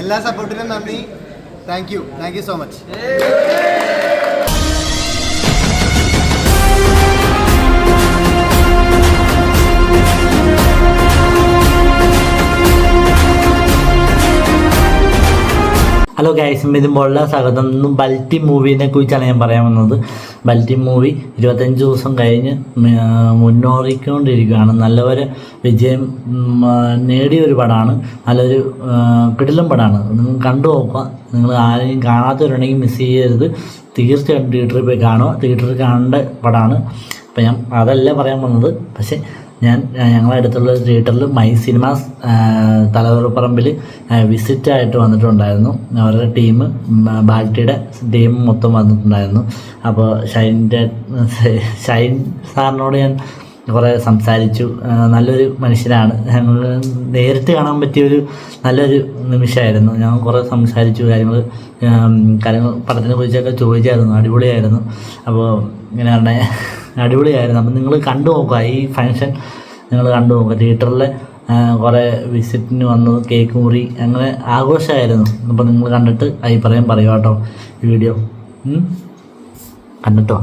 എല്ലാ സപ്പോർട്ടിനും നന്ദി. Thank you so much. Hello guys, ഇതിനുള്ള സ്വാഗതം. ഇന്നും ബൽറ്റി മൂവിനെ കുറിച്ചാണ് ഞാൻ പറയാൻ വന്നത്. ബൽറ്റി മൂവി 25 ദിവസം കഴിഞ്ഞ് മുന്നോറിക്കൊണ്ടിരിക്കുകയാണ്. നല്ലൊരു വിജയം നേടിയൊരു പടമാണ്. നല്ലൊരു കിടിലൻ പടമാണ്. നിങ്ങൾ കണ്ടു നോക്കുക. നിങ്ങൾ ആരെയും കാണാത്തവരുണ്ടെങ്കിൽ മിസ് ചെയ്യരുത്. തീർച്ചയായിട്ടും തിയേറ്ററിൽ പോയി കാണുക. തിയേറ്ററിൽ കാണേണ്ട പടമാണ്. അപ്പം ഞാൻ അതല്ല പറയാൻ വന്നത്. പക്ഷേ ഞങ്ങളുടെ അടുത്തുള്ള തിയേറ്ററിൽ മൈ സിനിമാസ് തലവറപ്പറമ്പിൽ വിസിറ്റായിട്ട് വന്നിട്ടുണ്ടായിരുന്നു. അവരുടെ ടീം, ബാൽറ്റിയുടെ ടീം മൊത്തം വന്നിട്ടുണ്ടായിരുന്നു. അപ്പോൾ ഷൈൻ സാറിനോട് ഞാൻ കുറേ സംസാരിച്ചു. നല്ലൊരു മനുഷ്യനാണ്. ഞങ്ങൾ നേരിട്ട് കാണാൻ പറ്റിയൊരു നല്ലൊരു നിമിഷമായിരുന്നു. ഞങ്ങൾ കുറേ സംസാരിച്ചു, കാര്യങ്ങൾ പടത്തിനെ കുറിച്ചൊക്കെ ചോദിച്ചായിരുന്നു. അടിപൊളിയായിരുന്നു. അപ്പോൾ ഇങ്ങനെ പറഞ്ഞാൽ അടിപൊളിയായിരുന്നു. അപ്പം നിങ്ങൾ കണ്ടു നോക്കുക. ഈ ഫങ്ഷൻ നിങ്ങൾ കണ്ടു നോക്കുക. തിയേറ്ററിൽ കുറേ വിസിറ്റിന് വന്നു, കേക്ക് മുറി, അങ്ങനെ ആഘോഷമായിരുന്നു. അപ്പോൾ നിങ്ങൾ കണ്ടിട്ട് അഭിപ്രായം പറയുക കേട്ടോ. ഈ വീഡിയോ കണ്ടിട്ടോ.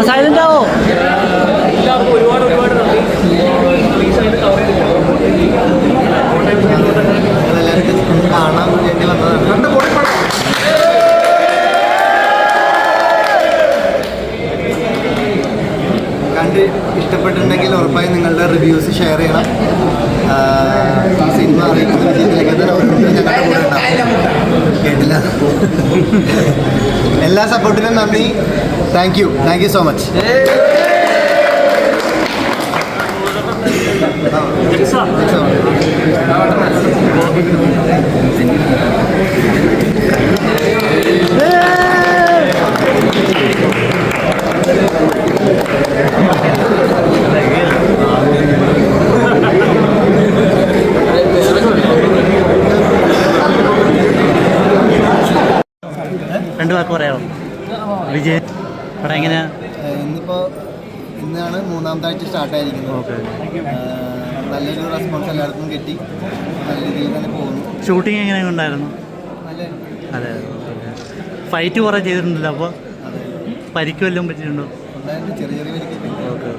സൈലന്റ് ആവോ? എല്ലാവർക്കും ഒരുപാട് നന്ദി. കാണാൻ വേണ്ടി വന്നതാണ്. കണ്ട് ഇഷ്ടപ്പെട്ടിട്ടുണ്ടെങ്കിൽ ഉറപ്പായും നിങ്ങളുടെ റിവ്യൂസ് ഷെയർ ചെയ്യണം. ഈ സിനിമ അറിയിക്കുന്ന വിജയത്തിലേക്ക് തന്നെ ഞങ്ങളുടെ കൂടെ ഉണ്ടാവും. കേട്ടില്ല. എല്ലാ സപ്പോർട്ടിനും നന്ദി. Thank you so much. രണ്ട് വാക്ക് പറയാമോ? വിജയ് പടം എങ്ങനെയാ? ഇന്നാണ് 3ാമത്തെ ആഴ്ച സ്റ്റാർട്ടായിരിക്കുന്നത്. നല്ലൊരു റെസ്പോൺസ് എല്ലാവർക്കും കിട്ടി. നല്ല രീതിയിൽ തന്നെ പോകുന്നു. ഷൂട്ടിംഗ് എങ്ങനെ ഉണ്ടായിരുന്നു? അതെ, ഫൈറ്റ് കുറേ ചെയ്തിട്ടുണ്ടല്ലോ. അപ്പോൾ പരിക്ക് വല്ലതും പറ്റിയിട്ടുണ്ടോ? ചെറിയ പരിക്ക്. ഓക്കെ.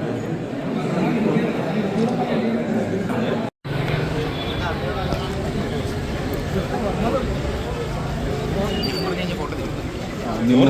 നിങ്ങൾ